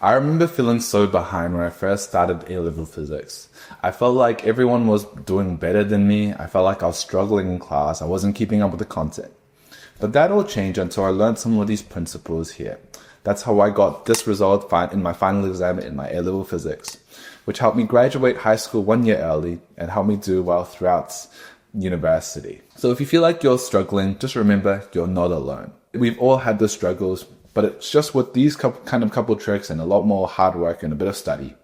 I remember feeling so behind when I first started A-level physics. I felt like everyone was doing better than me. I felt like I was struggling in class. I wasn't keeping up with the content. But that all changed until I learned some of these principles here. That's how I got this result in my final exam in my A-level physics, which helped me graduate high school 1 year early and helped me do well throughout university. So if you feel like you're struggling, just remember you're not alone. We've all had the struggles, but it's just with these couple tricks and a lot more hard work and a bit of study,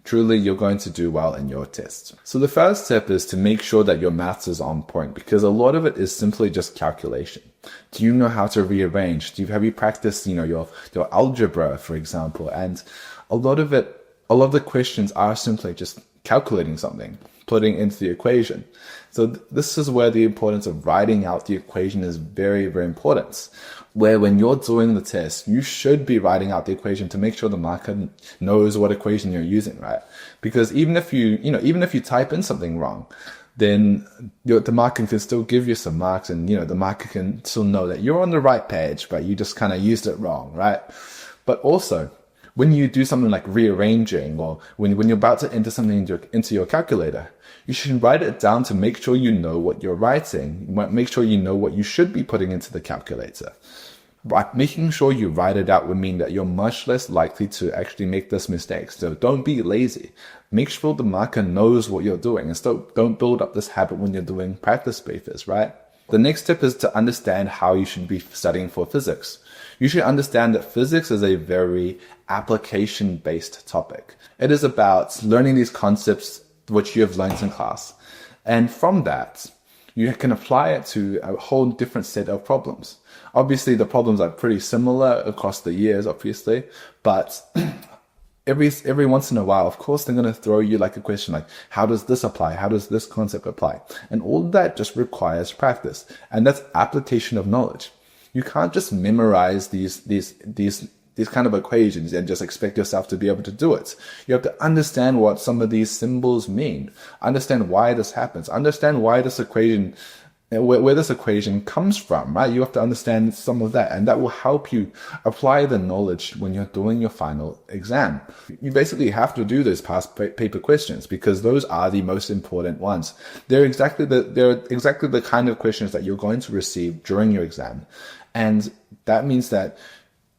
truly you're going to do well in your test. So the first step is to make sure that your maths is on point, because a lot of it is simply just calculation. Do you know how to rearrange? Have you practiced, your algebra, for example? And a lot of the questions are simply just calculating something, putting into the equation. So this is where the importance of writing out the equation is very, very important. Where when you're doing the test, you should be writing out the equation to make sure the marker knows what equation you're using, right? Because even if you type in something wrong, then the marker can still give you some marks, and the marker can still know that you're on the right page, but you just kind of used it wrong, right? But also, when you do something like rearranging, or when you're about to enter something into your calculator, you should write it down to make sure you know what you're writing. Make sure you know what you should be putting into the calculator. By making sure you write it out would mean that you're much less likely to actually make this mistake. So don't be lazy. Make sure the marker knows what you're doing, and so don't build up this habit when you're doing practice papers, right? The next step is to understand how you should be studying for physics. You should understand that physics is a very application-based topic. It is about learning these concepts which you have learned in class. And from that, you can apply it to a whole different set of problems. Obviously, the problems are pretty similar across the years, obviously, but every once in a while, of course, they're going to throw you like a question like, how does this apply? How does this concept apply? And all of that just requires practice. And that's application of knowledge. You can't just memorize these kind of equations and just expect yourself to be able to do it. You have to understand what some of these symbols mean, understand why this happens, understand why this equation, where this equation comes from, right? You have to understand some of that, and that will help you apply the knowledge when you're doing your final exam. You basically have to do those past paper questions because those are the most important ones. They're exactly the kind of questions that you're going to receive during your exam. And that means that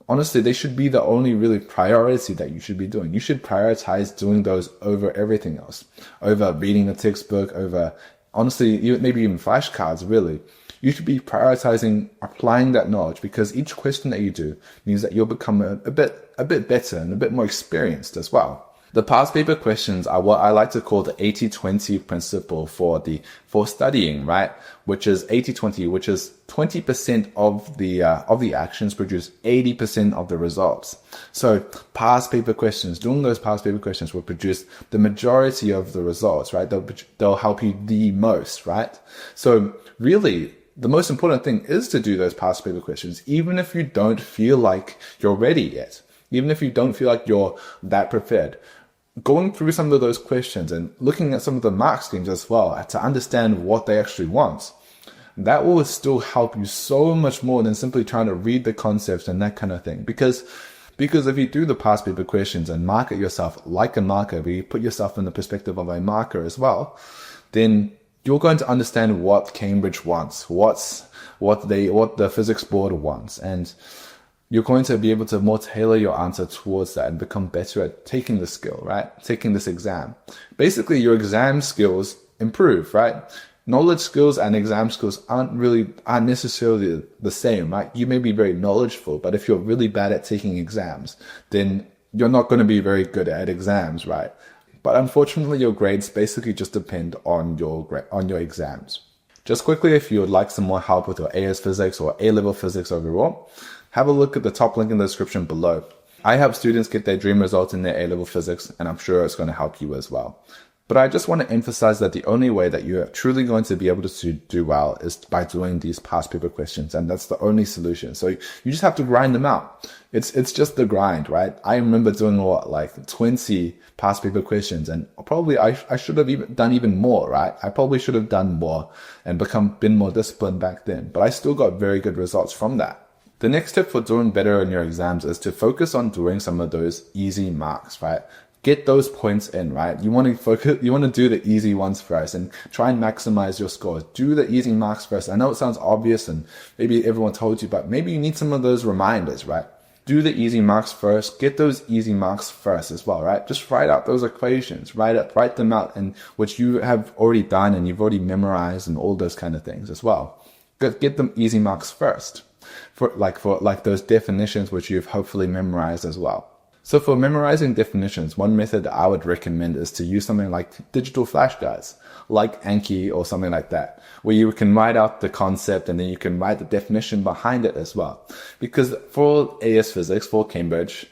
honestly, they should be the only really priority that you should be doing. You should prioritize doing those over everything else, over reading the textbook, over, honestly, maybe even flashcards, really. You should be prioritizing applying that knowledge, because each question that you do means that you'll become a bit better and a bit more experienced as well. The past paper questions are what I like to call the 80-20 principle for studying, right? Which is 80-20, which is 20% of the actions produce 80% of the results. So past paper questions, doing those past paper questions will produce the majority of the results, right? They'll help you the most, right? So really, the most important thing is to do those past paper questions, even if you don't feel like you're ready yet, even if you don't feel like you're that prepared. Going through some of those questions and looking at some of the mark schemes as well to understand what they actually want, that will still help you so much more than simply trying to read the concepts and that kind of thing. Because if you do the past paper questions and mark it yourself like a marker, where you put yourself in the perspective of a marker as well, then you're going to understand what Cambridge wants, what the physics board wants, and you're going to be able to more tailor your answer towards that and become better at taking the skill, right? Taking this exam. Basically, your exam skills improve, right? Knowledge skills and exam skills aren't necessarily the same, right? You may be very knowledgeable, but if you're really bad at taking exams, then you're not going to be very good at exams, right? But unfortunately, your grades basically just depend on your exams. Just quickly, if you would like some more help with your AS physics or A-level physics overall, have a look at the top link in the description below. I help students get their dream results in their A-level physics, and I'm sure it's going to help you as well. But I just want to emphasize that the only way that you're truly going to be able to do well is by doing these past paper questions, and that's the only solution. So you just have to grind them out. It's just the grind, right? I remember doing 20 past paper questions, and probably I should have done even more, right? I probably should have done more and been more disciplined back then, but I still got very good results from that. The next tip for doing better in your exams is to focus on doing some of those easy marks, right? Get those points in, right? You want to do the easy ones first and try and maximize your scores. Do the easy marks first. I know it sounds obvious and maybe everyone told you, but maybe you need some of those reminders, right? Do the easy marks first. Get those easy marks first as well, right? Just write out those equations, write them out, and which you have already done and you've already memorized and all those kind of things as well. Get them easy marks first. For those definitions which you've hopefully memorized as well. So for memorizing definitions, one method that I would recommend is to use something like digital flashcards, like Anki or something like that, where you can write out the concept and then you can write the definition behind it as well. Because for AS Physics, for Cambridge,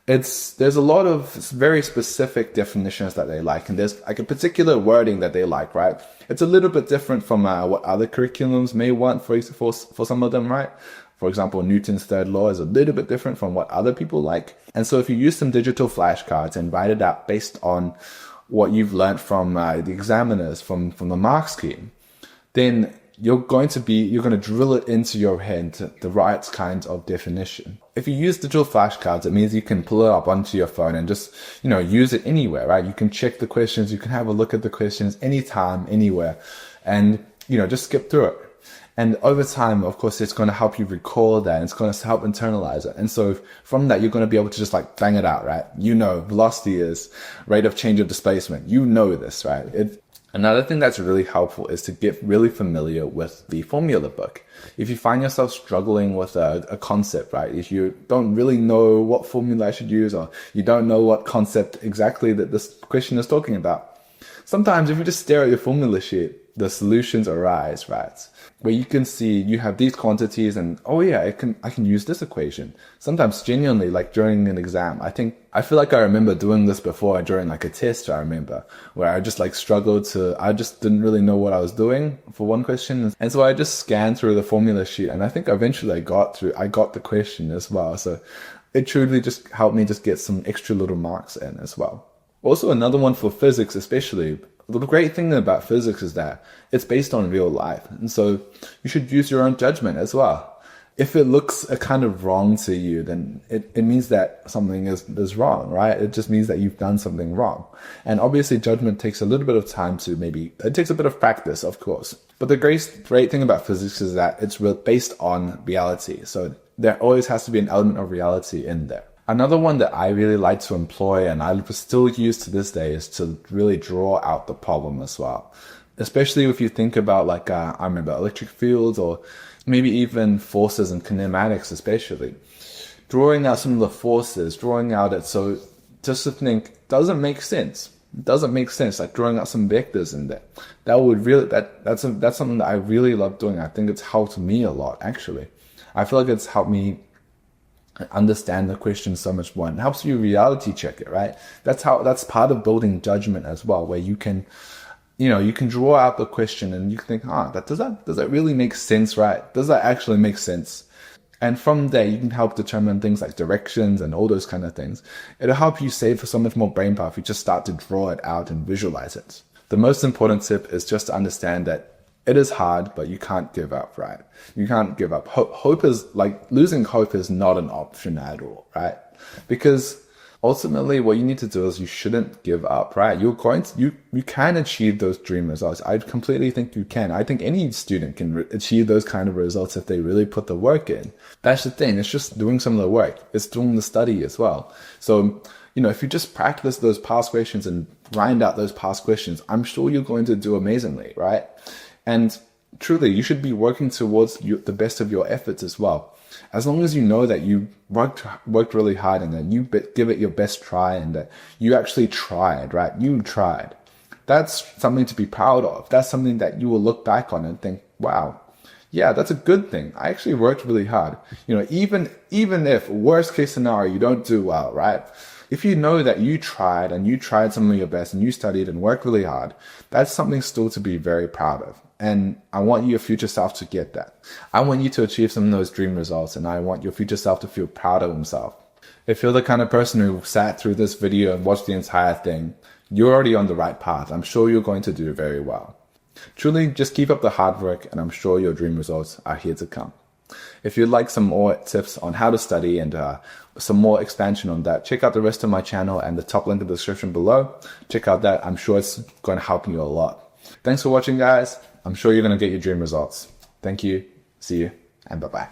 there's a lot of very specific definitions that they like, and there's like a particular wording that they like, right? It's a little bit different from what other curriculums may want for some of them, right? For example, Newton's third law is a little bit different from what other people like. And so if you use some digital flashcards and write it out based on what you've learned from the examiners, from the mark scheme, then you're going to drill it into your head, the right kind of definition. If you use digital flashcards, it means you can pull it up onto your phone and just, use it anywhere, right? You can check the questions, you can have a look at the questions anytime, anywhere, and, just skip through it. And over time, of course, it's going to help you recall that, and it's going to help internalize it. And so from that, you're going to be able to just like bang it out, right? Velocity is rate of change of displacement. This, right? Another thing that's really helpful is to get really familiar with the formula book. If you find yourself struggling with a concept, right? If you don't really know what formula I should use, or you don't know what concept exactly that this question is talking about, sometimes if you just stare at your formula sheet, the solutions arise, right? Where you can see you have these quantities and, oh yeah, I can use this equation. Sometimes genuinely, like during an exam, I feel like I remember doing this before during like a test, I remember, where I just like I just didn't really know what I was doing for one question. And so I just scanned through the formula sheet, and I think eventually I got the question as well. So it truly just helped me just get some extra little marks in as well. Also, another one for physics especially, the great thing about physics is that it's based on real life. And so you should use your own judgment as well. If it looks kind of wrong to you, then it means that something is wrong, right? It just means that you've done something wrong. And obviously judgment takes a little bit of time it takes a bit of practice, of course. But the great thing about physics is that it's based on reality. So there always has to be an element of reality in there. Another one that I really like to employ, and I still use to this day, is to really draw out the problem as well. Especially if you think about I remember electric fields, or maybe even forces and kinematics especially. Drawing out some of the forces, drawing out it, so just to think, doesn't make sense. It doesn't make sense, like drawing out some vectors in there. That's something that I really love doing. I think it's helped me a lot, actually. I feel like it's helped me understand the question so much more, and it helps you reality check it, right? That's part of building judgment as well, where you can draw out the question and you can think, does that really make sense, right? Does that actually make sense? And from there, you can help determine things like directions and all those kind of things. It'll help you save for so much more brain power if you just start to draw it out and visualize it. The most important tip is just to understand that it is hard, but you can't give up, right? You can't give up. Losing hope is not an option at all, right? Because ultimately what you need to do is you shouldn't give up, right? You can achieve those dream results. I completely think you can. I think any student can achieve those kind of results if they really put the work in. That's the thing. It's just doing some of the work. It's doing the study as well. So, if you just practice those past questions and grind out those past questions, I'm sure you're going to do amazingly, right? And truly, you should be working towards the best of your efforts as well. As long as you know that you worked really hard and that you give it your best try and that you actually tried, right? You tried. That's something to be proud of. That's something that you will look back on and think, wow, yeah, that's a good thing. I actually worked really hard. Even if worst case scenario, you don't do well, right? If you know that you tried and you tried some of your best and you studied and worked really hard, that's something still to be very proud of. And I want your future self to get that. I want you to achieve some of those dream results, and I want your future self to feel proud of himself. If you're the kind of person who sat through this video and watched the entire thing, you're already on the right path. I'm sure you're going to do very well. Truly, just keep up the hard work, and I'm sure your dream results are here to come. If you'd like some more tips on how to study and some more expansion on that, check out the rest of my channel and the top link in the description below. Check out that. I'm sure it's going to help you a lot. Thanks for watching, guys. I'm sure you're going to get your dream results. Thank you. See you, and bye-bye.